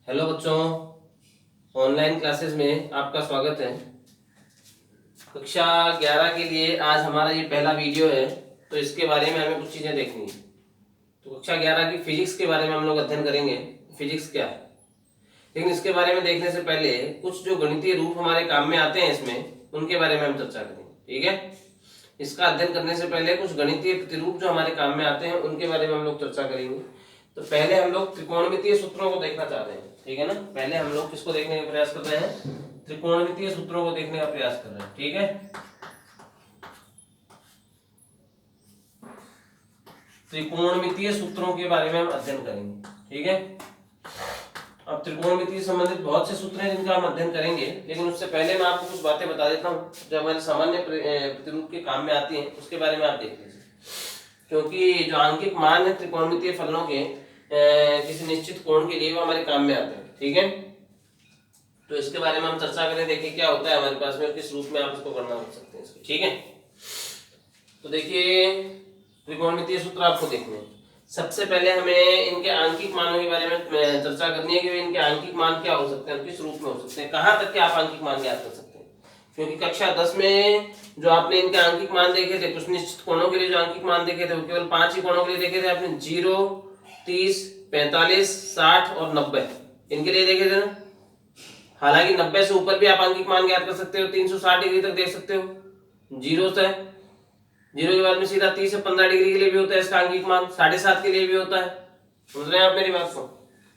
Hello बच्चों, online classes में आपका स्वागत है। कक्षा 11 के लिए आज हमारा ये पहला वीडियो है, तो इसके बारे में हमें कुछ चीज़ें देखनी है। तो कक्षा 11 की फिजिक्स के बारे में हम लोग अध्ययन करेंगे, फिजिक्स क्या है। लेकिन इसके बारे में देखने से पहले कुछ जो गणितीय रूप हमारे काम में आते हैं इसमें, उनके बारे में हम चर्चा करेंगे। ठीक है, इसका अध्ययन करने से पहले कुछ गणितीय प्रतिरूप जो हमारे काम में आते हैं उनके बारे में हम लोग चर्चा करेंगे। तो पहले हम लोग त्रिकोणमितीय सूत्रों को देखना चाहते हैं। ठीक है ना, पहले हम लोग किसको देखने का प्रयास कर रहे हैं? त्रिकोणमितीय सूत्रों को देखने का प्रयास कर रहे हैं। ठीक है, त्रिकोणमितीय सूत्रों के बारे में हम अध्ययन करेंगे। ठीक है, अब त्रिकोणमिति से संबंधित बहुत से सूत्र हैं जिनका हम अध्ययन करेंगे, लेकिन उससे पहले मैं आपको कुछ बातें बता देता हूँ जो हमारे सामान्य प्रतिरूप के काम में आती हैं, उसके बारे में आप देख लीजिए। क्योंकि जो आंकिक मान है त्रिकोणमितीय फलनों के किसी निश्चित कोण के लिए वो हमारे काम में आते हैं। ठीक है, तो इसके बारे में हम चर्चा करें, देखिए क्या होता है हमारे पास में और किस रूप में आप इसको गणना कर सकते हैं इसकी। ठीक है, तो देखिए त्रिकोणमितीय सूत्र आपको देखने हैं। सबसे पहले हमें इनके आंकिक मानों के बारे में चर्चा करनी है कि इनके आंकिक मान क्या हो सकते हैं, किस रूप में हो सकते हैं, कहाँ तक के आप आंकिक मान ज्ञात कर सकते हैं। क्योंकि कक्षा 10 में जो आपने इनके आंकिक मान देखे थे, कुछ निश्चित कोणों के लिए जो आंकिक मान देखे थे वो केवल 5 ही कोणों के लिए देखे थे आपने। 0, 30, 45, 60 और 90 इनके लिए देखे थे ना। हालांकि 90 से ऊपर भी आप आंकिक मान ज्ञात कर सकते हो, 360 डिग्री तक देख सकते हो। जीरो के बाद में सीधा 30 से 15 डिग्री के लिए भी होता है इसका आंकिक मान, 7.5 के लिए भी होता है। समझ रहे हैं आप मेरी बात को?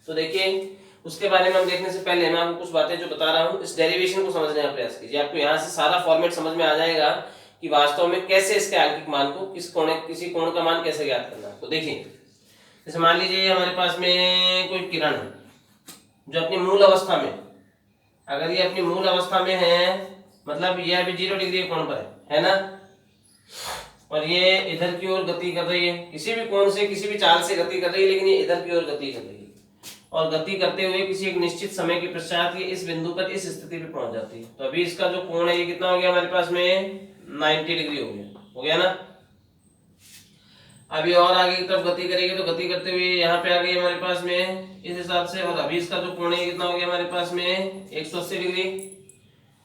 तो देखिए उसके बारे में हम देखने से पहले मैं आपको कुछ बातें जो बता रहा हूँ, इस डेरिवेशन को समझने का प्रयास कीजिए। आपको यहाँ से सारा फॉर्मेट समझ में आ जाएगा कि वास्तव में कैसे इसके आंकिक मान को किसी कोण का मान कैसे ज्ञात करना है। तो देखिए, जैसे मान लीजिए हमारे पास में कोई किरण है जो अपनी मूल अवस्था में, अगर ये अपनी मूल अवस्था में है, मतलब ये अभी 0 डिग्री के कोण पर है ना, और ये इधर की ओर गति कर रही है, किसी भी कोण से किसी भी चाल से गति कर रही है, लेकिन ये इधर की ओर गति कर रही है और गति करते हुए किसी एक निश्चित समय के पश्चात ये इस बिंदु पर इस स्थिति पे पहुंच जाती है। तो अभी इसका जो कोण है ये कितना हो गया हमारे पास में? 90 डिग्री हो गया ना। अभी और आगे की तरफ गति करेगी तो गति करते हुए यहाँ पे आ गई हमारे पास में इस हिसाब से, और अभी इसका जो कोण है कितना हो गया हमारे पास में? 180 डिग्री।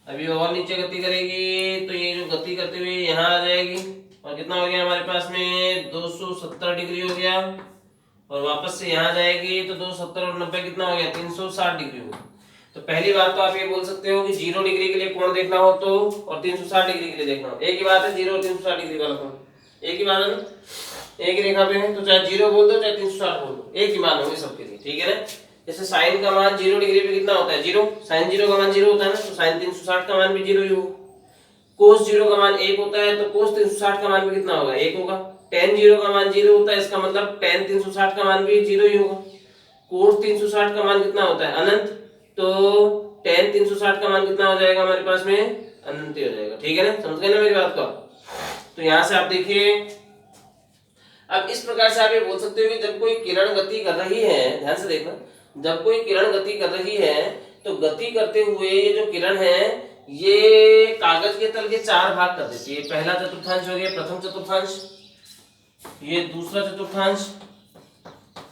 अभी और नीचे गति करेगी तो ये जो गति करते हुए यहाँ आ जाएगी और कितना हो गया हमारे पास में? 270 डिग्री हो गया, और वापस से यहाँ जाएगी तो 270 और 90 कितना हो गया? 360 डिग्री हो गया। तो पहली बात तो आप ये बोल सकते हो कि 0 डिग्री के लिए कोण देखना हो तो, और 360 डिग्री के लिए देखना हो, एक ही बात है। 0 और 360 डिग्री वाला कोण एक ही बात है ना, एक ही रेखा पे है, तो चाहे 0 बोल दो चाहे 360 बोल दो, एक ही मान होंगे सबके लिए। ठीक है ना, जैसे साइन का मान 0 डिग्री पे कितना होता है? 0। साइन 0 का मान 0 होता है ना, तो साइन 360 का मान भी 0 ही होगा। कोस 0 का मान 1 होता है, तो कोस 360 का मान भी कितना होगा? 1 होगा। टेन 0 का मान 0 होता है, इसका मतलब टेन 360 का मान भी 0 ही होगा। कोस 360 का मान कितना होता है? अनंत। तो टेन 360 का मान कितना हो जाएगा हमारे पास में? अनंत ही हो जाएगा। ठीक है ना, समझ गए ना मेरी बात को? तो यहां से आप देखिए, अब इस प्रकार से आप ये बोल सकते हो कि जब कोई किरण गति कर रही है, ध्यान से देखना, जब कोई किरण गति कर रही है तो गति करते हुए ये जो किरण है ये कागज के तल के 4 भाग कर देती है। पहला चतुर्थांश हो गया प्रथम चतुर्थांश, ये दूसरा चतुर्थांश,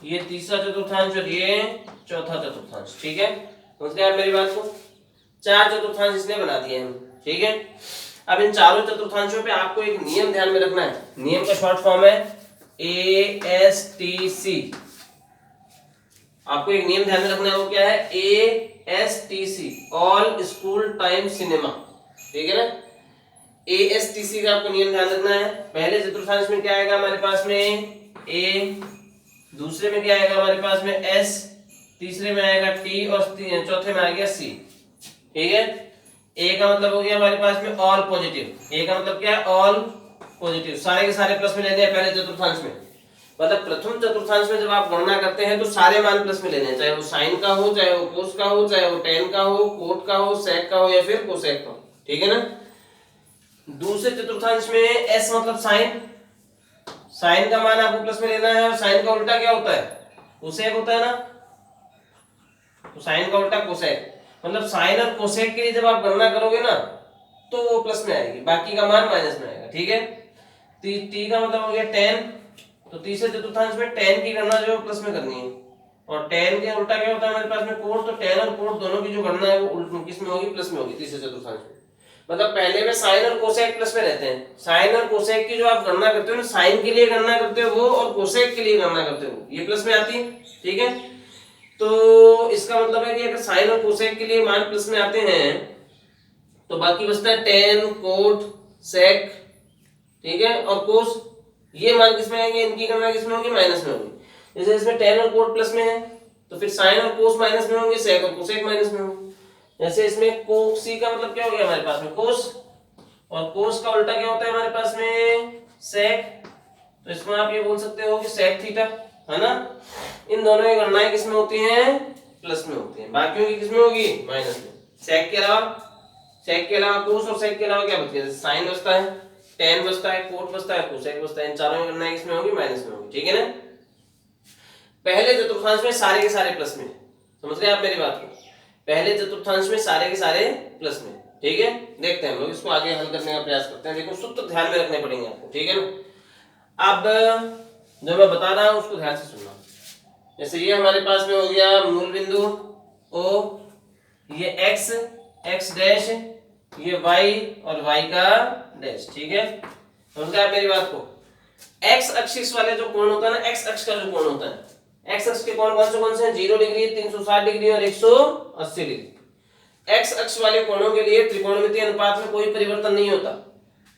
ये तीसरा चतुर्थांश और ये चौथा चतुर्थांश। ठीक है, समझ गए आप मेरी बात को? 4 चतुर्थांश इसने बना दिए हैं। ठीक है, अब इन चारों चतुर्थांशों पे आपको एक नियम ध्यान में रखना है। नियम का शॉर्ट फॉर्म है ASTC। आपको एक नियम ध्यान में रखना है, वो क्या है? ASTC, all school time cinema. ठीक है ना, ASTC का आपको नियम ध्यान रखना है। पहले चतुर्थांश में क्या आएगा हमारे पास में? A, दूसरे में क्या आएगा हमारे पास में? S, तीसरे में आएगा T और चौथे में आएगा C। ठीक है, A का मतलब हो गया हमारे पास में ऑल पॉजिटिव। A का मतलब क्या है? ऑल पॉजिटिव, सारे के सारे प्लस में लेने हैं पहले चतुर्थांश में। मतलब प्रथम चतुर्थांश में जब आप गणना करते हैं तो सारे मान प्लस में लेने हैं, चाहे वो साइन का हो, चाहे वो कोस का हो, चाहे वो टेन का हो, कोट का हो, सेक का हो या फिर कोसेक का हो। ठीक है ना। दूसरे चतुर्थांश में एस मतलब साइन, साइन का मान आपको प्लस में लेना है, और साइन का उल्टा क्या होता है? कोसेक होता है ना, तो साइन का उल्टा कोसेक। मतलब साइन और कोसेक के लिए जब आप गणना करोगे ना तो वो प्लस में आएगी, बाकी का मान माइनस में आएगा। ठीक है, टी का मतलब हो गया टेन, तो तीसरे चतुर्थांश में टेन की गणना जो प्लस में करनी है, और tan के उल्टा क्या होता है हमारे पास में कोट, तो tan और कोट दोनों की जो गणना है वो किस में होगी, प्लस में होगी तीसरे चतुर्थांश में। मतलब पहले में साइन और कोसेक प्लस में रहते हैं, साइन और कोसेक की जो आप गणना करते हो ना, साइन के लिए गणना करते हो वो और कोसेक के लिए गणना करते हो ये प्लस में आती है, ठीक है। तो इसका मतलब है कि अगर साइन और कोसेक के लिए मान प्लस में आते हैं तो बाकी बचता है टेन, कोट, सेक, ठीक है, और कोस, ये मान किस में आएंगे, इनकी गणना किस में होगी, माइनस में होगी। जैसे इसमें टेन और कोट प्लस में है तो फिर साइन और कोस माइनस में होंगे, सेक और कोसेक माइनस में होंगे। जैसे इसमें कोसी का मतलब क्या हो गया हमारे पास में कोस, और कोस का उल्टा क्या होता है हमारे पास में सेक, तो इसमें आप ये बोल सकते हो कि सेक थीटा, है ना। इन दोनों की गणनाएं किस में होती हैं, प्लस में होती हैं, बाकियों की किस में होगी, माइनस में। सेक के अलावा कोस और सेक के अलावा क्या बच गया, साइन बचता है, टेन बचता है, कोट बचता है, कोसेक बचता है, इन चारों की गणनाएं किसमें होगी, माइनस में होगी, ठीक है ना। पहले चतुर्थांश में सारे के सारे प्लस में, समझ गए आप मेरी बात को, पहले चतुर्थांश में सारे के सारे प्लस में, ठीक है। देखते हैं हम लोग इसको आगे हल करने का प्रयास करते हैं। देखो सूत्र ध्यान में रखने पड़ेंगे आपको, ठीक है ना। अब जो मैं बता रहा हूं उसको ध्यान से सुनना। जैसे ये हमारे पास में हो गया मूल बिंदु O, ये x, x डैश, ये y और y का डैश, ठीक है। समझ गए आप मेरी बात को। x एक्सिस वाले जो कोण होता है ना, x अक्ष का जो कोण होता है, x अक्ष के कोण कौन से हैं, 0 डिग्री, 360 डिग्री और 180 डिग्री। x अक्ष वाले कोणों के लिए त्रिकोणमितीय अनुपात में कोई परिवर्तन नहीं होता,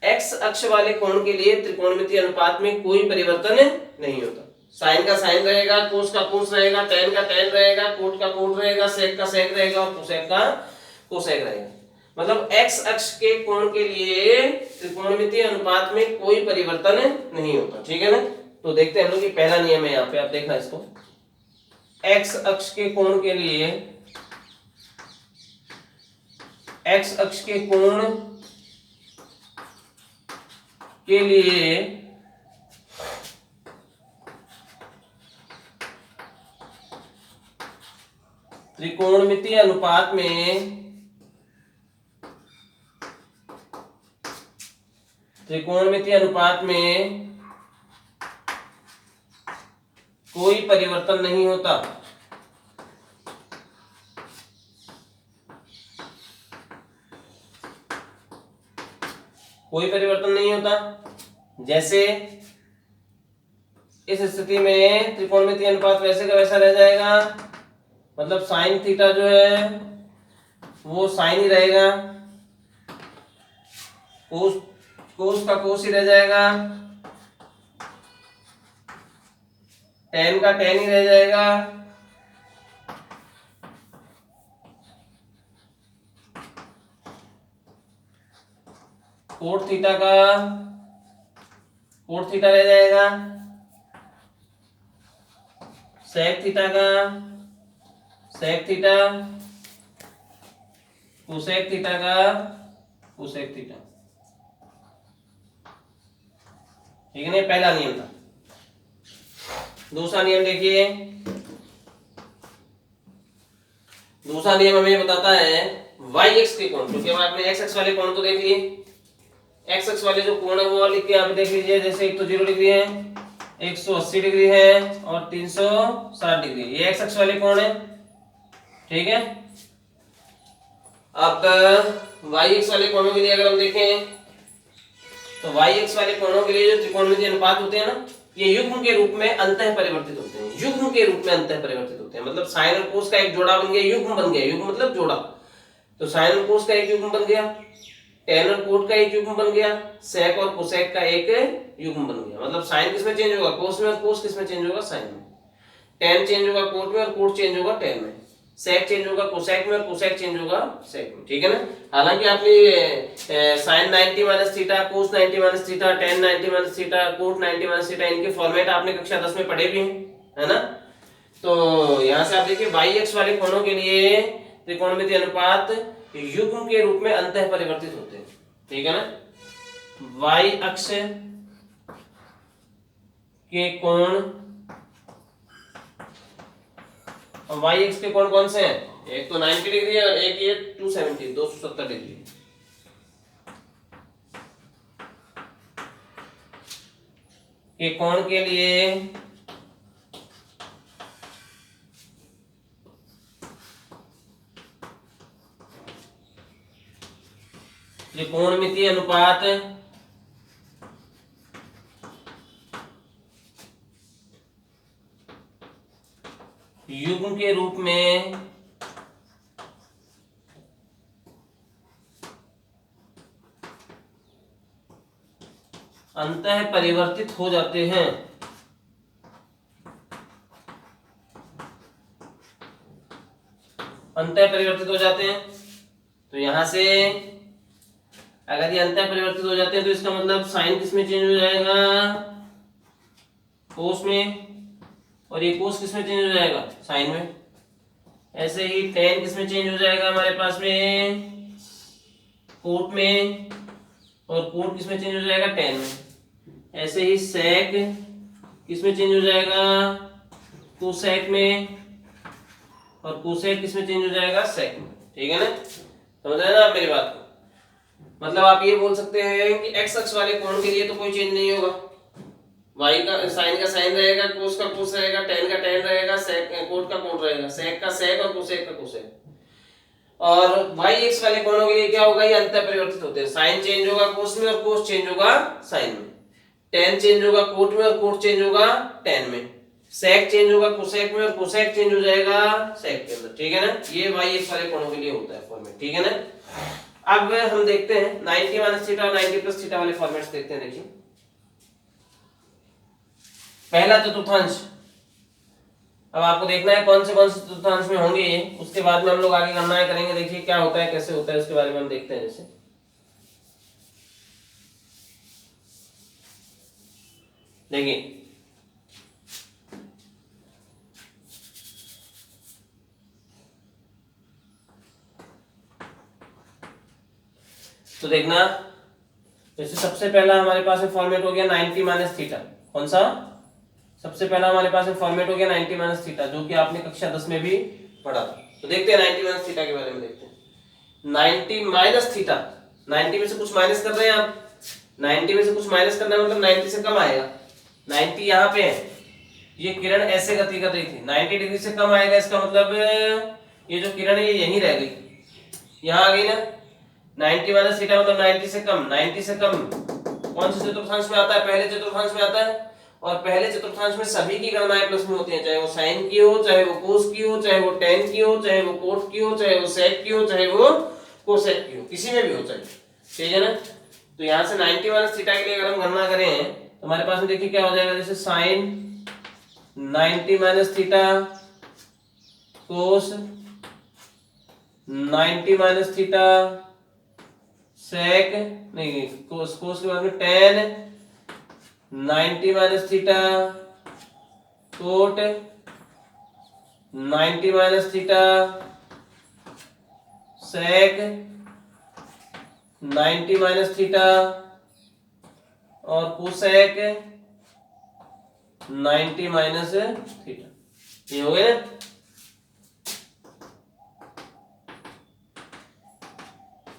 x अक्ष वाले कोण के लिए त्रिकोणमितीय अनुपात में कोई परिवर्तन नहीं होता। साइन का साइन रहेगा, कोस का कोस रहेगा, टेन का टेन रहेगा, कोट का कोट रहेगा, सेक का सेक रहेगा और कोसेक का कोसेक रहेगा। मतलब x अक्ष के कोण के लिए त्रिकोणमितीय अनुपात में कोई परिवर्तन नहीं होता, ठीक है ना। तो देखते हैं हम लोग, ये पहला नियम है, यहाँ पे आप देखना इसको, x अक्ष के कोण के लिए, x अक्ष के कोण के लिए त्रिकोणमितीय अनुपात में कोई परिवर्तन नहीं होता। कोई परिवर्तन नहीं होता। जैसे इस स्थिति में त्रिकोणमितीय अनुपात वैसे का वैसा रह जाएगा, मतलब साइन थीटा जो है वो साइन ही रहेगा, कोस का कोस ही रह जाएगा, टेन का टेन ही रह जाएगा, कोट थीटा का कोट थीटा रह जाएगा, सेक थीटा का सेक थीटा, कोसेक थीटा का कोसेक थीटा, ठीक है ना। पहला नियम था। दूसरा नियम देखिए, दूसरा नियम हमें बताता है y x के कोण, क्योंकि आपने x अक्ष वाले कोण तो देख लिए, x अक्ष वाले जो कोण है वो लिख के आप देख लीजिए। जैसे एक तो 0 डिग्री है, 180 डिग्री है और 360 डिग्री, ये x अक्ष वाले कोण है, ठीक है। अब y x वाले कोणों के लिए अगर हम देखें तो y x वाले कोणों के लिए जो त्रिकोणमितीय अनुपात होते हैं ना, ये युग्म के रूप में अंतः परिवर्तित होते हैं, युग्म के रूप में अंतः परिवर्तित होते हैं। मतलब साइन और कोस का एक जोड़ा बन गया, युग्म बन गया, युग्म मतलब जोड़ा, तो साइन और कोस का एक युग्म बन गया, टेन और कोट का एक युग्म बन गया, सेक और कोसेक का एक युग्म बन गया। मतलब साइन किसमें चेंज होगा, कोस में, और कोस किसमें चेंज होगा, साइन में। टेन चेंज होगा कोट में और कोट चेंज होगा टेन में, सेक चेंज होगा कोसेक में और कोसेक चेंज होगा सेक में, ठीक है ना। हालांकि आपने sine 90 minus theta, cos 90 minus theta, tan 90 minus theta, cot 90 minus theta, इनके फॉर्मेट आपने कक्षा 10 में पढ़े भी हैं, है ना। तो यहाँ से आप देखिए वाई एक्स वाले कोणों के लिए त्रिकोणमितीय अनुपात युग्म के रूप में अंतः परिवर्तित होते हैं, ठीक है ना। वाई अक्ष के कोण और वाई एक्स के कोण कौन से हैं, एक तो 90 डिग्री है और एक ये 270 डिग्री। के कोण के लिए त्रिकोणमितीय अनुपात युग्म के रूप में अंतः परिवर्तित हो जाते हैं। अंतः परिवर्तित हो जाते हैं तो यहां से अगर ये अंतः परिवर्तित हो जाते हैं तो इसका मतलब साइन किसमें चेंज हो जाएगा, कोस में, और ये कोस किसमें चेंज हो जाएगा, साइन में। ऐसे ही टेन किसमें चेंज हो जाएगा हमारे पास में, कोट में, और कोट किसमें चेंज हो जाएगा, टेन में। ऐसे ही सेक किसमें चेंज हो जाएगा, कोसेक में, और कोसेक किसमें चेंज हो जाएगा, सेक में। ठीक है ना, समझ रहे हैं ना आप मेरी बात को। मतलब आप ये बोल सकते हैं कि एक्स अक्ष वाले कोण के लिए तो कोई चेंज नहीं होगा, वाई का साइन रहेगा, कोस का कोस रहेगा, टेन का टेन रहेगा, सेक कोट का कोट रहेगा, सेक का सेक और कोसेक का कोसेक। और वाई एक्स वाले कोणों के लिए क्या होगा, ये अंतः परिवर्तित होते हैं। साइन चेंज होगा कोस में और कोस चेंज होगा साइन में, टेन चेंज होगा कोट में और कोट चेंज होगा टेन में, सेक चेंज होगा कोसेक में और कोसेक चेंज हो जाएगा सेक के अंदर। ठीक है ना, ये वाई एक्स वाले कोणों के लिए होता है फॉर्मेट। ठीक है ना, अब हम देखते हैं 90 माइनस थीटा और 90 प्लस थीटा वाले फॉर्मेट्स देखते हैं। देखिए पहला चतुर्थांश, अब आपको देखना है कौन से चतुर्थांश में होंगे ये, उसके बाद में हम लोग आगे गणनाएं करेंगे। देखिए क्या होता है, कैसे होता है, उसके बारे में हम देखते हैं। जैसे देखिए तो देखना, जैसे सबसे पहला हमारे पास में फॉर्मेट हो गया 90 माइनस थीटा। कौन सा सबसे पहला हमारे पास में फॉर्मेट हो गया 90 माइनस थीटा, जो कि आपने कक्षा 10 में भी पढ़ा था। तो देखते हैं 90 माइनस थीटा के बारे में देखते हैं। 90 माइनस थीटा, 90 में से कुछ माइनस कर रहे हैं आप, 90 में से कुछ माइनस करना है मतलब 90 से कम आएगा। 90 यहाँ पे है, ये किरण ऐसे गति कर रही थी, 90 डिग्री से कम आएगा, इसका मतलब ये जो किरण है ये यहीं रह गई, यहाँ आ गई ना। 90 माइनस थीटा मतलब 90 से कम, 90 से कम कौन से चतुर्थांश में आता है, पहले चतुर्थांश में आता है। और पहले चतुर्थांश में सभी की गणनाएं प्लस में होती हैं, चाहे वो साइन की हो, चाहे वो कोस की हो, चाहे वो टेन की हो, चाहे वो कोट की हो, चाहे वो सेक की हो, चाहे वो कोसेक की हो, किसी में भी हो चाहे। ठीक है ना, तो यहाँ से 90 माइनस थीटा के लिए अगर हम गणना करें तो हमारे पास में देखिए क्या हो जाएगा, जैसे sine 90 minus theta, cos 90 minus theta, sec नहीं कोस के बाद में tan 90 minus theta, cot 90 minus theta, sec 90 minus theta, और कोसेक 90 माइनस थीटा। ये हो गया ना।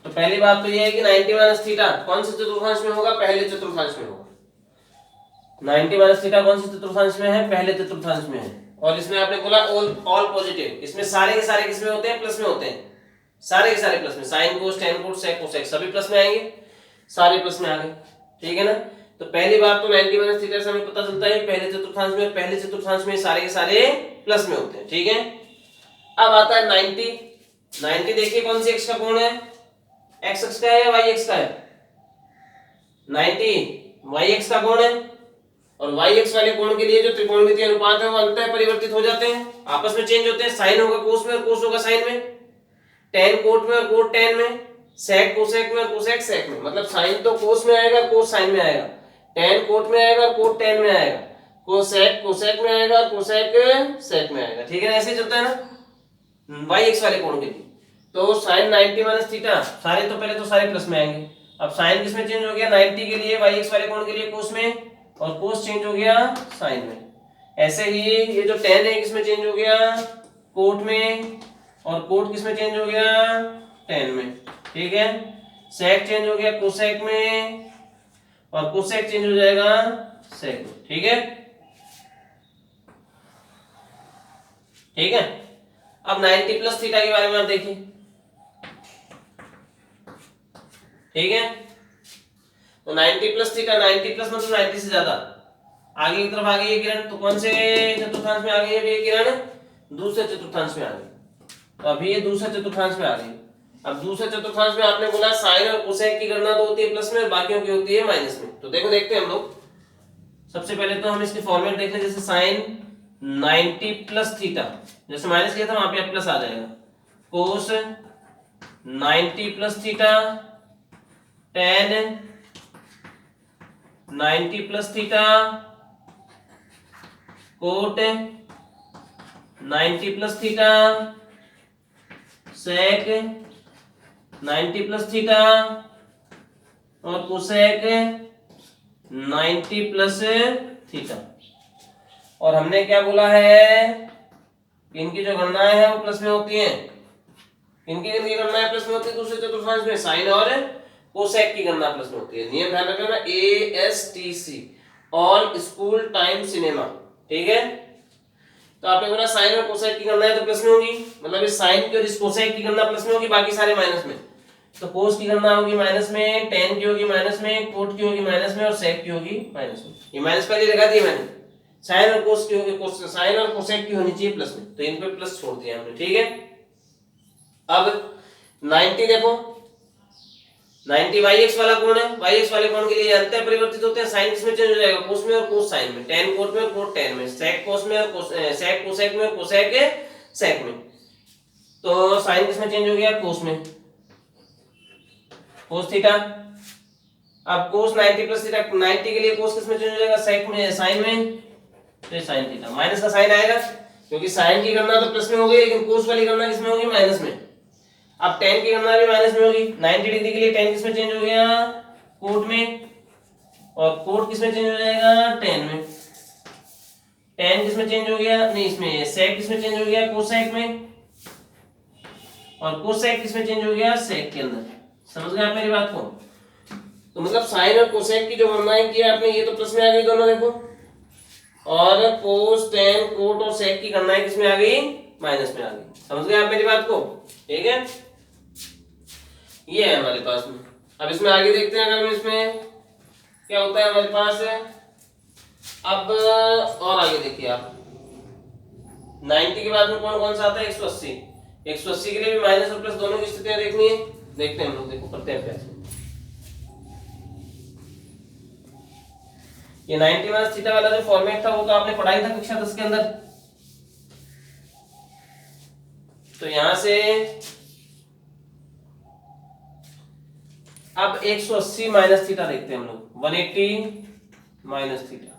तो पहली बात तो ये है कि 90 माइनस थीटा कौन से चतुर्थांश में होगा, पहले चतुर्थांश में होगा। 90 माइनस थीटा कौन से चतुर्थांश में है, पहले चतुर्थांश में है। और इसमें आपने बोला ऑल पॉजिटिव, इसमें सारे के सारे किसमें होते हैं, प्लस में होते हैं, सारे के सारे प्लस में, sine cos tan cot sec cosec सभी प्लस में आएंगे, सारे प्लस में आ गए। ठीक है ना, तो पहली बात तो 90 माइनस थीटा से हमें पता चलता है पहले चतुर्थांश में, पहले चतुर्थांश में सारे के सारे प्लस में होते हैं। ठीक है, अब आता है 90। 90 देखिए कौन सी एक्स का कोण है, एक्स अक्ष का है या वाई एक्स का है, 90 वाई एक्स का कोण है। और वाई एक्स वाले कोण के लिए जो त्रिकोणमितीय अनुपात है वो अंतः परिवर्तित हो जाते हैं, आपस में चेंज होते हैं। साइन होगा कोस में और कोस होगा साइन में, टेन कोट में और कोट टेन में, सेक कोसेक में और कोसेक सेक में। मतलब साइन तो कोस में आएगा, कोस साइन में आएगा, टेन कोट में आएगा और कोट टेन में आएगा, कोसेक कोसेक में आएगा और कोसेक सेक में आएगा। ठीक है ना, ऐसे चलता है ना वाई एक्स वाले कोण के लिए। तो साइन 90 माइनस थीटा सारे तो पहले तो सारे प्लस में आएंगे। अब साइन किसमें चेंज हो गया, 90 के लिए वाई एक्स वाले कोण के लिए कोस में, और कोस चेंज हो गया साइन में। ऐसे ही ये जो टेन है किसमें चेंज हो गया, कोट में, और कोट किसमें चेंज हो गया, टेन में। ठीक है, सेक चेंज हो गया कोसेक में, और कोसेक चेंज हो जाएगा सेक में। ठीक है, ठीक है। अब 90 प्लस थीटा के बारे में आप देखिए, ठीक है। तो 90 प्लस थीटा, 90 प्लस मतलब 90 से ज्यादा, आगे की तरफ आ गई है किरण, तो कौन से चतुर्थांश में आ गई है ये किरण? दूसरे चतुर्थांश में आ गई। तो अभी ये दूसरे चतुर्थांश में आ गई। अब दूसरे चतुर्थांश में आपने बोला साइन और कोसेक की गणना तो होती है प्लस में और बाकियों की होती है माइनस में। तो देखो देखते हैं हम लोग। सबसे पहले तो हम इसके फॉर्मेट देख लें, जैसे साइन 90 प्लस थीटा, जैसे माइनस किया था वहां पे प्लस आ जाएगा, cos 90 plus theta, tan 90 plus theta, cot 90 plus theta, sec 90 plus theta और कोसेक 90 प्लस थीटा। और हमने क्या बोला है, इनकी जो गणनाएं हैं वो प्लस में होती हैं। इनकी गणनाएं प्लस में होती है दूसरे चतुर्थांश में, साइन और कोसेक की गणना प्लस में होती है। नियम ध्यान रखना, ASTC all school time cinema, ठीक है। तो आपने बोला साइन और कोसेक की गणना तो प्लस में होगी, मतलब इस साइन की और इस कोसेक की गणना प्लस में होगी, बाकी सारे माइनस में। तो कोस की गणना होगी माइनस में, टेन की होगी माइनस में, कोट की होगी माइनस में और सेक की होगी माइनस में। ये माइनस पहले लगा दिया मैंने। साइन और कोस की होगी, साइन और कोसेक की होनी चाहिए प्लस में, तो इन पे प्लस छोड़ दिया हमने, ठीक है। अब 90 देखो, 90 yx वाला कोण है, yx वाले कोण के लिए अंतर परिवर्तित होते हैं। साइन किसमें चेंज हो जाएगा, कोस में और कोस साइन में, टेन कोट में और कोट टेन में, सेक कोस में और सेक कोसेक में और कोसेक सेक में। तो साइन किसमें चेंज हो गया, कोस में, कोस थीटा। अब कोस 90 प्लस थीटा, 90 के लिए कोस किसमें चेंज हो जाएगा, सेक में, साइन में, तो साइन थीटा। माइनस का साइन आएगा क्योंकि साइन की गणना तो प्लस में हो गई, लेकिन कोस वाली गणना किसमें होगी, माइनस में। अब टेन की गणना भी माइनस में होगी। 90 डिग्री के लिए टेन किसमें चेंज हो गया, कोट में, और कोट किसमें चेंज हो जाएगा, टेन में। टेन किसमें चेंज हो गया, नहीं इसमें सेक किसमें चेंज हो गया, कोसेक में, और कोसेक किसमें चेंज हो गया, सेक के अंदर। समझ गए आप मेरी बात को? तो मतलब साइन और कोसेक की जो गणनाएं की आपने, ये तो प्लस में आ गई दोनों, देखो। और कोस, टेन, कोट और सेक की गणनाएं किसमें आ गई, माइनस में आ गई। समझ गए आप मेरी बात को? ठीक है, ये है हमारे पास में। अब इसमें आगे देखते हैं, अगर हम इसमें क्या होता है हमारे पास है। अब और आगे देखिए आप, 90 के बाद में कौन कौन सा आता है, 180। 180 के लिए भी माइनस और प्लस दोनों की स्थितियां देखनी है। देखते हैं हम लोग, देखो करते हैं अभ्यास। ये 90 माइनस थीटा वाला जो फॉर्मेट था वो तो आपने पढ़ाई था कक्षा 10 के अंदर। तो यहां से अब 180 माइनस थीटा देखते हैं हम लोग, 180 माइनस थीटा।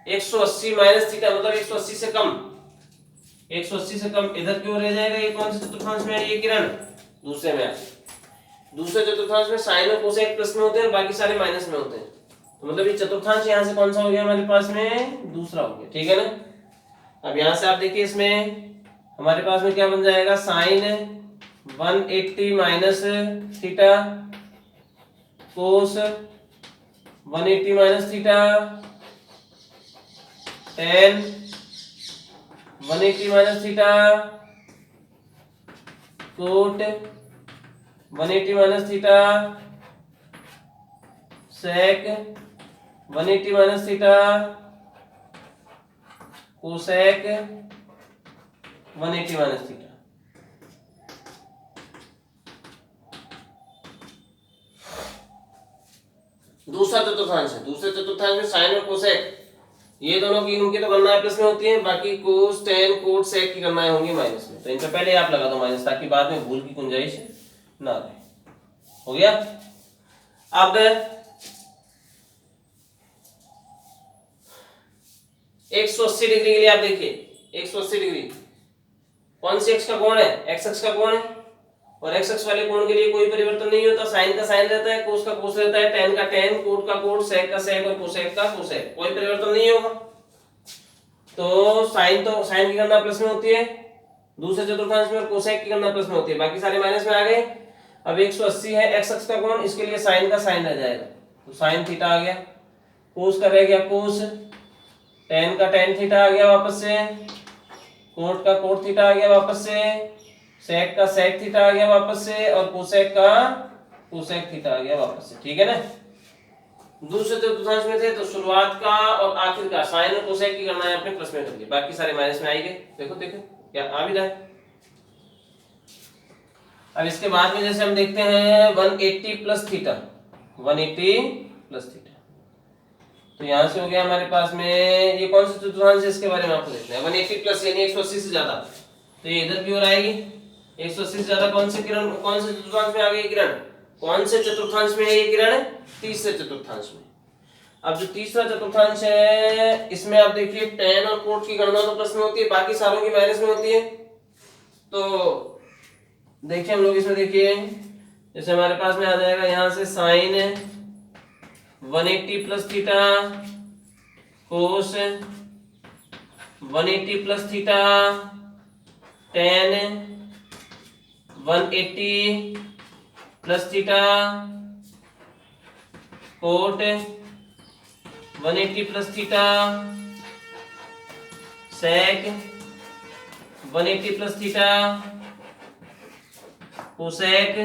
180 माइनस थीटा मतलब 180 से कम, 180 से कम इधर क्यों रह जाएगा, ये कौन से चतुर्थांश में है, ये किरण दूसरे में है। दूसरे चतुर्थांश में साइन और कोसेक प्लस में होते हैं और बाकी सारे माइनस में होते हैं। तो मतलब ये चतुर्थांश यहाँ से कौन सा हो गया हमारे पास में, दूसरा हो गया, ठीक है ना। अब यहाँ से आप देखिए, इसमें हमारे पास में क्या बन जाएगा, sine 180 minus theta, cos 180 minus theta, tan 180 minus theta, cot 180 minus theta, sec 180 minus theta, cosec 180 minus theta. दूसरा चतुर्थांश है, दूसरे चतुर्थांश में साइन और कोसेक ये दोनों की, उनकी तो गणनाएं प्लस में होती हैं, बाकी कोस, टेन, कोट, सेक की गणनाएं होंगी माइनस में। तो इनसे पहले आप लगा दो माइनस, ताकि बाद में भूल की गुंजाइश ना रहे। हो गया। अब 180 डिग्री के लिए आप देखिए, 180 डिग्री कौन सी एक्स का कोण है, एक्स एक्स का कोण है, और एक्स एक्स वाले कोण के लिए कोई परिवर्तन नहीं होता। साइन का साइन रहता है, कोस का कोस रहता है, टेन का टेन, कोट का कोट, सेक का सेक और कोसेक का कोसेक, कोई परिवर्तन नहीं होगा। तो साइन की गणना प्लस में होती है दूसरे चतुर्थांश में, और कोसेक की गणना प्लस में होती है, बाकी सारे माइनस में आ गए। अब 180 है एक्स एक्स का कोण, इसके लिए साइन का साइन रह जाएगा, तो साइन थीटा आ गया, कोस का रह गया कोस, टेन का टेन थीटा आ गया वापस से, कोट का कोट थीटा आ गया वापस से, सेक का सेक थीटा आ गया वापस से, और कोसेक का कोसेक थीटा आ गया वापस से, ठीक है ना। दूसरे चतुर्थांश में थे तो शुरुआत का और आखिर का साइन और कोसेक की गणना आपने प्लस में कर ली, बाकी सारे माइनस में आएंगे। देखो देखो क्या आ भी रहा है। अब इसके बाद में जैसे हम देखते हैं 180 प्लस थीटा, 180 प्लस थीटा, तो यहां से हो गया हमारे पास में ये कौन सा चतुर्थांश है, इसके बारे में आपको देखना है। 180 प्लस यानी 180 से ज्यादा, तो ये इधर की ओर आएगी। 180 से ज्यादा कौन से किरण, कौन से चतुर्थांश में आ गई किरण, कौन से चतुर्थांश में है ये किरण, तीसरे चतुर्थांश में। अब जो तीसरा चतुर्थांश है इसमें आप देखिए tan और कोट की गणना तो प्लस में होती है, बाकी सारों की माइनस में होती है। तो देखिए हम लोग इसमें देखिए जैसे हमारे पास में आ जाएगा यहां से sine 180 plus theta, cos 180 plus theta, tan 180 plus theta, cot 180 plus theta, sec 180 plus theta, cosec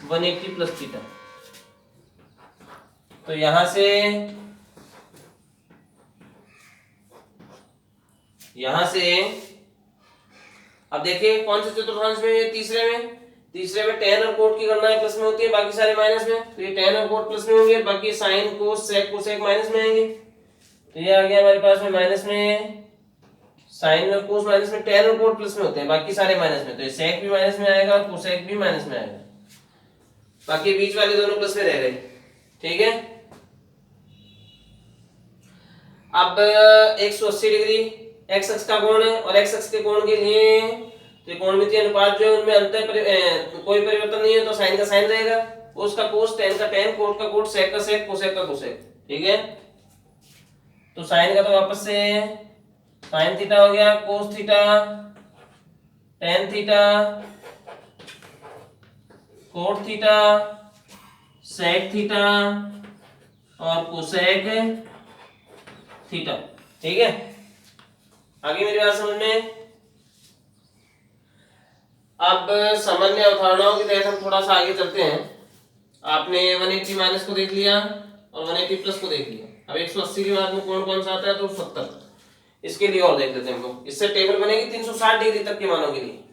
180 plus theta. तो यहां से अब देखिए कौन से चतुर्थांश में, तीसरे में tan और कोट की गणना प्लस में होती है, बाकी सारे माइनस में। तो ये tan और कोट प्लस में होंगे, बाकी sine cos sec cosec minus में आएंगे। तो ये आ गया हमारे पास में माइनस में, साइन और कोस माइनस में, tan और कोट प्लस में होते हैं, बाकी सारे माइनस में। तो ये सेक भी माइनस में आएगा और कोसेक भी माइनस में आएगा, बाकी बीच वाले दोनों प्लस में रह गए, ठीक है। अब 180 डिग्री एक्स अक्ष का कोण है, और एक्स अक्ष के कोण के लिए त्रिकोणमितीय अनुपात जो है उनमें कोई परिवर्तन नहीं है, तो साइन का साइन रहेगा, कोस का कोस, tan का tan, कोट का कोट, सेक का सेक, कोसेक का कोसेक, ठीक है। तो साइन का तो वापस से साइन थीटा हो गया, cos theta, tan theta, cot theta, sec theta और कोसेक थीटा, ठीक है। आगे मेरी बात समझ में। अब सामान्य अवधारणाओं के तहत हम थोड़ा सा आगे चलते हैं। आपने 180 माइनस को देख लिया और 180 प्लस को देख लिया। अब 180 के बाद में कोण कौन सा आता है, तो 70। इसके लिए और देख लेते हैं हम लोग, इससे टेबल बनेगी 360 डिग्री तक के मानों के लिए।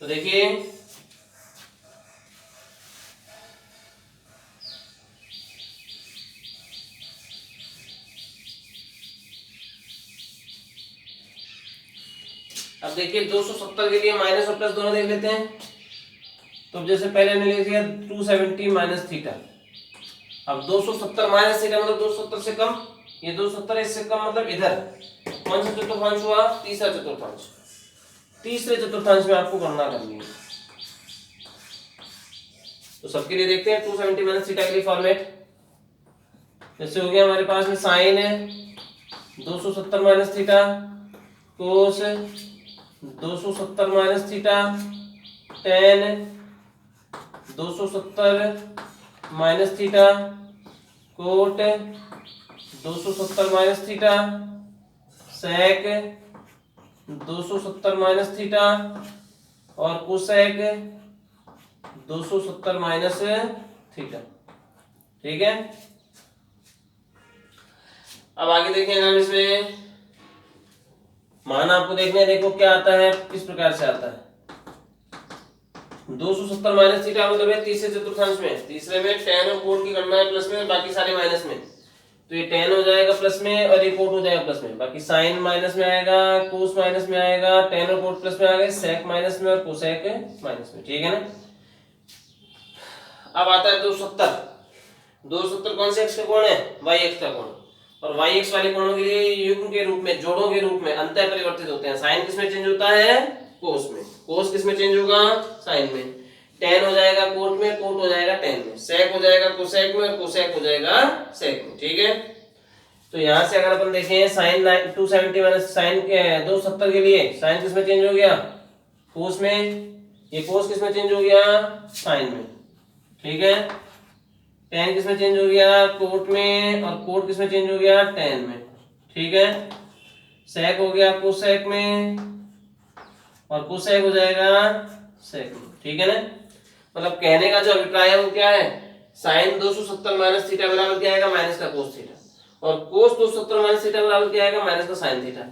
तो देखिए अब देखिए 270 के लिए माइनस और प्लस दोनों देख लेते हैं। तो जैसे पहले हमने लिख दिया 270 माइनस थीटा। अब 270 माइनस थीटा मतलब 270 से कम, ये 270 इससे कम, मतलब इधर कौन सा चतुर्थांश हुआ, तीसरा चतुर्थांश। तीसरे चतुर्थांश में आपको गणना करनी है। तो सबके लिए देखते हैं 270 माइनस थीटा के लिए फॉर्मेट। जैसे हो गया हमारे पास में साइन है 270 minus theta, cos 270 minus theta, tan 270 minus theta, cot 270 minus theta, sec 270 minus theta और कोसेक 270 माइनस थीटा, ठीक है। अब आगे देखेंगे हम इसमें मान आपको देखने, देखो क्या आता है, किस प्रकार से आता है। 270 माइनस थीटा मतलब है तीसरे चतुर्थांश में, तीसरे में tan और कोट की गणना है प्लस में और बाकी सारे माइनस में। तो ये tan हो जाएगा प्लस में और ये कोट हो जाएगा प्लस में, बाकी साइन माइनस में आएगा, कोस माइनस में आएगा, tan और कोट प्लस में आ गए, सेक माइनस में और कोसेक माइनस में, ठीक है ना। अब आता है 270। 270 कौन से एक्स का कोण है, y एक्स का कोण, और y एक्स वाले कोणों के लिए युग्म के रूप में, जोड़ों के रूप में अंतर परिवर्तित होते हैं। साइन किसमें चेंज होता है, कोस में, कोस किसमें चेंज होगा, साइन में, tan हो जाएगा कोट में, कोट हो जाएगा tan में, सेक हो जाएगा कोसेक में और कोसेक हो जाएगा सेक में, ठीक है। तो यहां से अगर अपन देखें साइन 270 माइनस साइन 270 के लिए साइन किसमें चेंज हो गया, कोस में, ये कोस किसमें चेंज हो गया, साइन में, ठीक है। tan किसमें चेंज हो गया, कोट में, और कोट किसमें चेंज हो गया, tan में, ठीक है। सेक हो गया कोसेक में, और कोसेक हो जाएगा सेक। ठीक है ना, मतलब कहने का जो अभिप्राय है वो क्या है, साइन 270 माइनस थीटा बराबर क्या आएगा, माइनस का कोस थीटा, और कोस 270 माइनस थीटा बराबर क्या आएगा, माइनस का sine theta.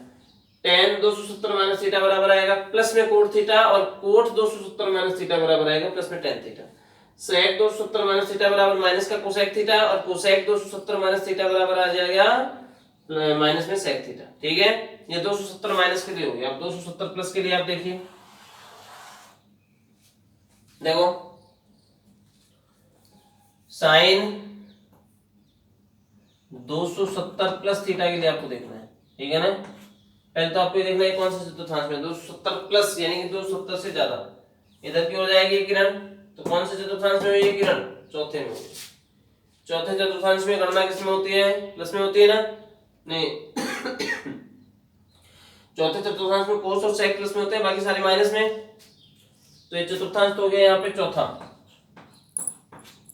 Tan 270 minus theta बराबर आएगा प्लस में कोट थीटा, और कोट 270 माइनस थीटा बराबर आएगा प्लस में tan theta. Sec 270 minus theta बराबर माइनस का कोसेक थीटा, और कोसेक 270 माइनस थीटा बराबर आ जाएगा माइनस में सेक थीटा। ठीक है, ये 270 माइनस के लिए हो गया। अब 270 प्लस के लिए आप देखिए, देखो साइन 270 प्लस थीटा के लिए आपको देखना है। ठीक है ना, पहले तो आपको देखना है कौन सा चतुर्थांश में 270 प्लस यानी कि 270 से ज्यादा, इधर की हो जाएगी किरण, तो कौन से चतुर्थांश में हुई किरण, चौथे में। चौथे चतुर्थांश में गणना किसमें होती है, प्लस में होती है ना, नहीं चौथे चतुर्थांश में कोस और सेक प्लस में होते हैं, बाकी सारे माइनस में। तो ये चतुर्थांश तो हो गया यहाँ पे चौथा।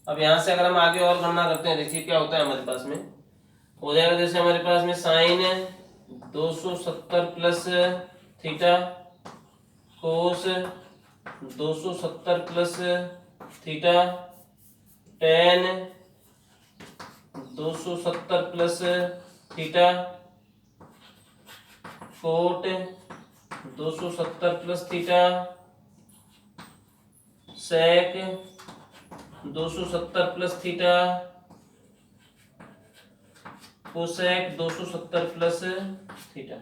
अब यहाँ से अगर हम आगे और गणना करते हैं, देखिए क्या होता है हमारे पास में, हो जाएगा जैसे हमारे पास में sine 270 plus theta, cos 270 plus theta, tan 270 plus theta, cot 270 plus theta, sec 270 plus theta, cosec 270 plus theta.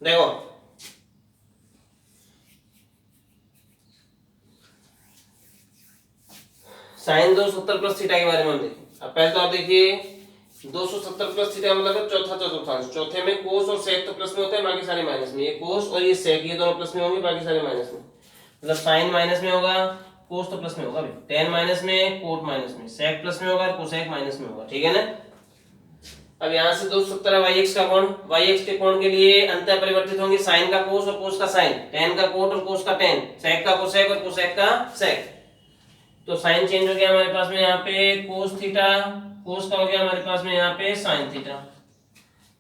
देखो साइन 270 प्लस थीटा के बारे में हम देखें। अब पहले तो आप देखिए 270 प्लस थीटा मतलब चौथा चतुर्थांश, चौथे में कोस और सेक तो प्लस में होते हैं, बाकी सारे माइनस में। ये कोस और ये सेक ये दोनों प्लस में होंगे, बाकी सारे माइनस में। मतलब साइन माइनस में होगा, कोस तो प्लस में होगा, टेन माइनस में, कोट माइनस में, सेक प्लस में होगा, कोसेक माइनस में होगा। ठीक है ना, अब यहाँ से 270 yx का कोण, yx के कोण के लिए अंतः परिवर्तित होंगे साइन का कोस और कोस का साइन, टेन का कोट और कोस का टेन, सेक का कोसेक और कोसेक का सेक। तो साइन चेंज हो गया हमारे पास में यहाँ पे कोस थीटा, कोस का हो गया हमारे पास में यहाँ पे साइन थीटा,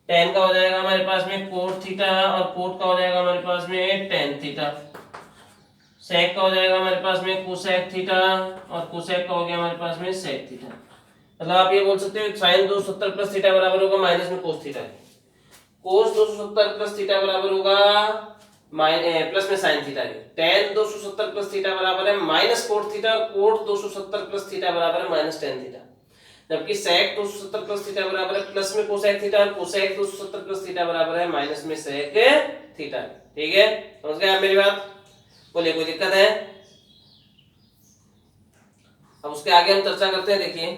टेन का हो जाएगा हमारे पास में कोट थीटा, और कोट का हो जाएगा हमारे पास में टेन थीटा, सेक का हो जाएगा हमारे पास में कोसेक थीटा, और कोसेक का हो गया हमारे पास में सेक थीटा। मतलब आप ये बोल सकते हो साइन 270 प्लस थीटा बराबर होगा माइनस में cos theta, cos 270 plus theta बराबर होगा प्लस में साइन थीटा के, टेन 270 प्लस थीटा बराबर है माइनस कोट थीटा, और कोट 270 प्लस थीटा बराबर है माइनस टेन थीटा, जबकि सेक 270 प्लस थीटा बराबर है प्लस में कोसेक थीटा, और कोसेक 270 प्लस थीटा बराबर है माइनस में सेक थीटा। ठीक है, समझ गए आप मेरी बात, बोलिए कोई दिक्कत है। अब उसके आगे हम चर्चा करते हैं, देखिए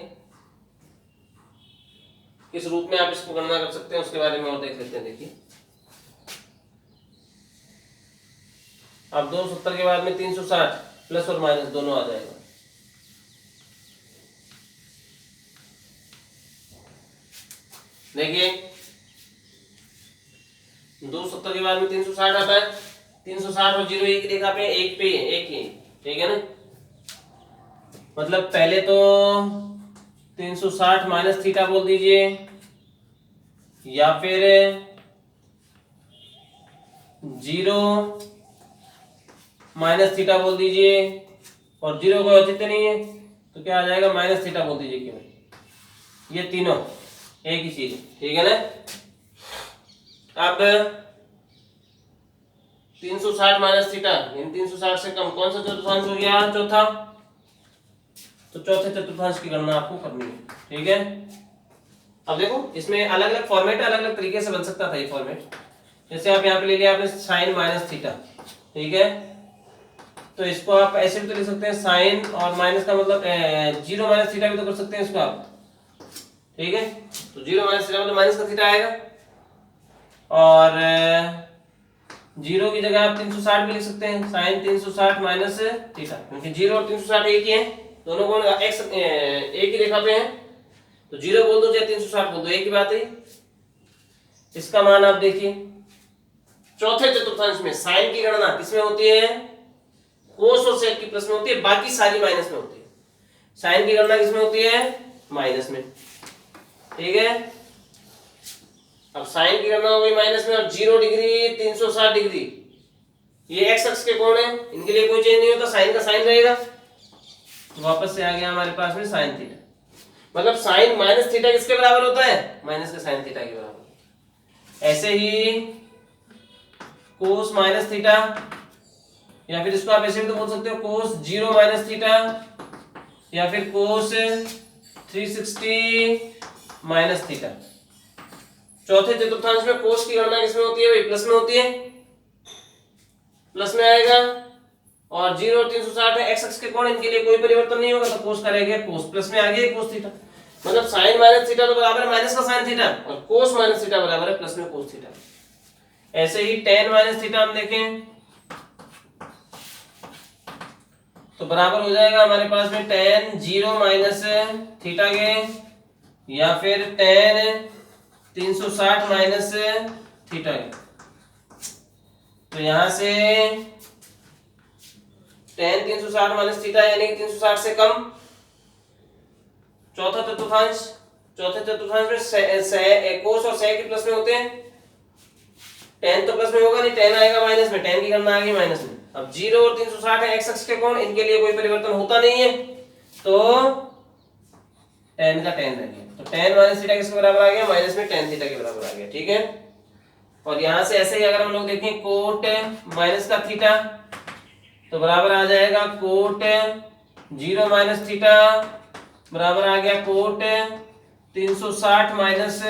किस रूप में आप इसको गणना कर सकते हैं उसके बारे में और देख लेते हैं। देखिए अब 270 के बाद में 360 प्लस और माइनस दोनों आ जाएगा। देखिए 270 के बाद में 360 आता है, 360 और 0 एक रेखा पे एक पे एक ही, ठीक है ना। मतलब पहले तो 360 माइनस थीटा बोल दीजिए, या फिर 0 माइनस थीटा बोल दीजिए, और 0 कोई औचित्य नहीं है तो क्या आ जाएगा, माइनस थीटा बोल दीजिए केवल। ये तीनों एक ही चीज, ठीक है ना। अब 360 माइनस थीटा यानी 360 से कम कौन सा चतुर्थांश हो गया, चौथा। तो चौथे चतुर्थांश की गणना आपको करनी है, ठीक है। अब देखो इसमें अलग अलग फॉर्मेट, अलग अलग तरीके से बन सकता था ये फॉर्मेट। जैसे आप यहाँ पे ले लिया आपने साइन माइनस थीटा, ठीक है, तो इसको आप ऐसे भी तो लिख सकते हैं साइन और माइनस का मतलब 0 माइनस थीटा भी तो कर सकते हैं इसको आप, ठीक है। तो 0 माइनस थीटा मतलब माइनस का थीटा आएगा, और 0 की जगह आप 360 भी लिख सकते हैं, साइन 360 माइनस थीटा, क्योंकि 0 और 360 एक ही है, दोनों कोण एक ही रेखा पे हैं, तो 0 बोल दो चाहे 360 बोल दो, एक ही बात है। इसका मान आप देखिए चौथे चतुर्थांश में साइन की गणना किसमें होती है, कोस और सेक की प्लस में होती है, बाकी सारी माइनस में होती है। साइन की गणना किसमें होती है, माइनस में, ठीक है। अब साइन की गणना हो गई माइनस में, और 0 डिग्री 360 डिग्री ये एक्स अक्ष के कोण है, इनके लिए कोई चेंज नहीं होता, साइन का साइन रहेगा। तो वापस से आ गया हमारे पास में साइन थीटा, मतलब साइन माइनस थीटा किसके बराबर होता है, माइनस का साइन थीटा के बराबर। ऐसे ही कोस माइनस थीटा, या फिर इसको आप ऐसे भी तो बोल सकते हो कोस 0 माइनस थीटा, या फिर कोस 360 माइनस थीटा। चौथे चतुर्थांश में कोस की गणना किसमें होती है भाई, प्लस में होती है, प्लस में आएगा। और 0 और 360 है, एक्स अक्ष के कोण, इनके लिए कोई परिवर्तन नहीं होगा, तो कोस का रह गया कोस, प्लस में आ गया कोस थीटा। मतलब साइन माइनस थीटा तो बराबर है माइनस का साइन थीटा, और कोस माइनस थीटा बराबर है प्लस में कोस थीटा। ऐसे ही टेन माइनस थीटा हम देखें तो बराबर हो जाएगा हमारे पास में टेन 0 माइनस थीटा के, या फिर टेन 360 माइनस थीटा के। तो यहां से टेन 360 माइनस थीटा यानी कि 360 से कम। चौथा चतुर्थांश, चौथे चतुर्थांश में कोस और सेक प्लस में होते हैं, टेन तो प्लस में होगा नहीं, टेन आएगा माइनस में, टेन की गणना आ गई माइनस में। अब 0 और 360 है एक्स अक्ष के कोण, इनके लिए कोई परिवर्तन होता नहीं है, तो टेन का टेन रह गया, तो टेन माइनस थीटा किसके बराबर आ गया, माइनस में टेन थीटा के बराबर आ गया, ठीक है। और यहां से ऐसे ही अगर हम लोग देखें कोट माइनस का थीटा, तो बराबर आ जाएगा कोट 0 माइनस थीटा बराबर आ गया कोट 360 माइनस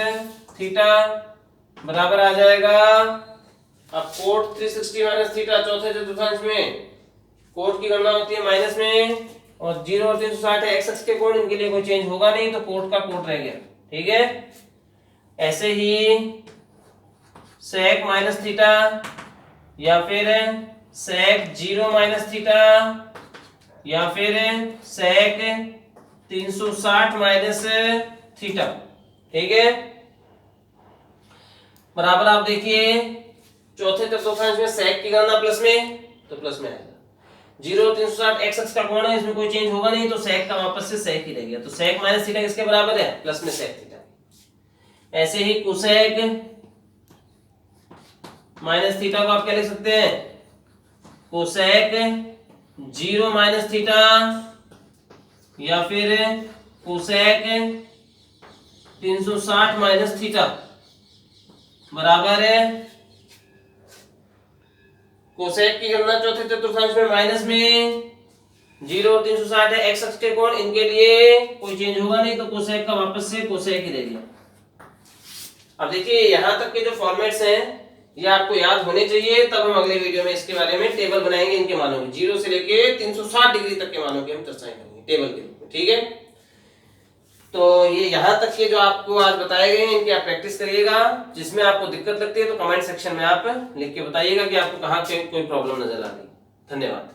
थीटा बराबर आ जाएगा। अब कोट 360 माइनस थीटा चौथे चतुर्थांश में कोट की गणना होती है माइनस में, और 0 और 360 है एक्स अक्ष के कोण, इनके लिए कोई चेंज होगा नहीं, तो कोट का कोट रह गया, ठीक है। ऐसे ही सेक माइनस थीटा, या फिर सेक 0 माइनस थीटा, या फिर सेक 360 माइनस थीटा, ठीक है। बराबर आप देखिए चौथे चतुर्थांश में सेक की गणना प्लस में, तो प्लस में आएगा। 0 और 360 एक्स अक्ष का कोण है, इसमें कोई चेंज होगा नहीं, तो सेक का वापस से सेक ही रह गया, तो सेक माइनस थीटा किसके बराबर है, प्लस में सेक थीटा। ऐसे ही कोसेक माइनस थीटा को आप क्या लिख सकते हैं, कोसेक 0 माइनस थीटा, या फिर कोसेक 360 माइनस थीटा बराबर है कोसेक की गणना चौथे चतुर्थांश में माइनस में, 0 और 360 है एक्स अक्ष के कोण, इनके लिए कोई चेंज होगा नहीं, तो कोसेक का वापस से कोसेक ही रह गया। अब देखिए यहां तक के जो फॉर्मेट्स हैं ये आपको याद होने चाहिए, तब हम अगले वीडियो में इसके बारे में टेबल बनाएंगे, इनके मानों की 0 से लेके 360 डिग्री तक के मानों की हम चर्चा करेंगे टेबल के रूप में, ठीक है। तो ये यहाँ तक के जो आपको आज बताए गए हैं इनकी आप प्रैक्टिस करिएगा, जिसमें आपको दिक्कत लगती है तो कमेंट सेक्शन में आप लिख के बताइएगा कि आपको कहाँ कोई प्रॉब्लम नजर आ रही है। धन्यवाद।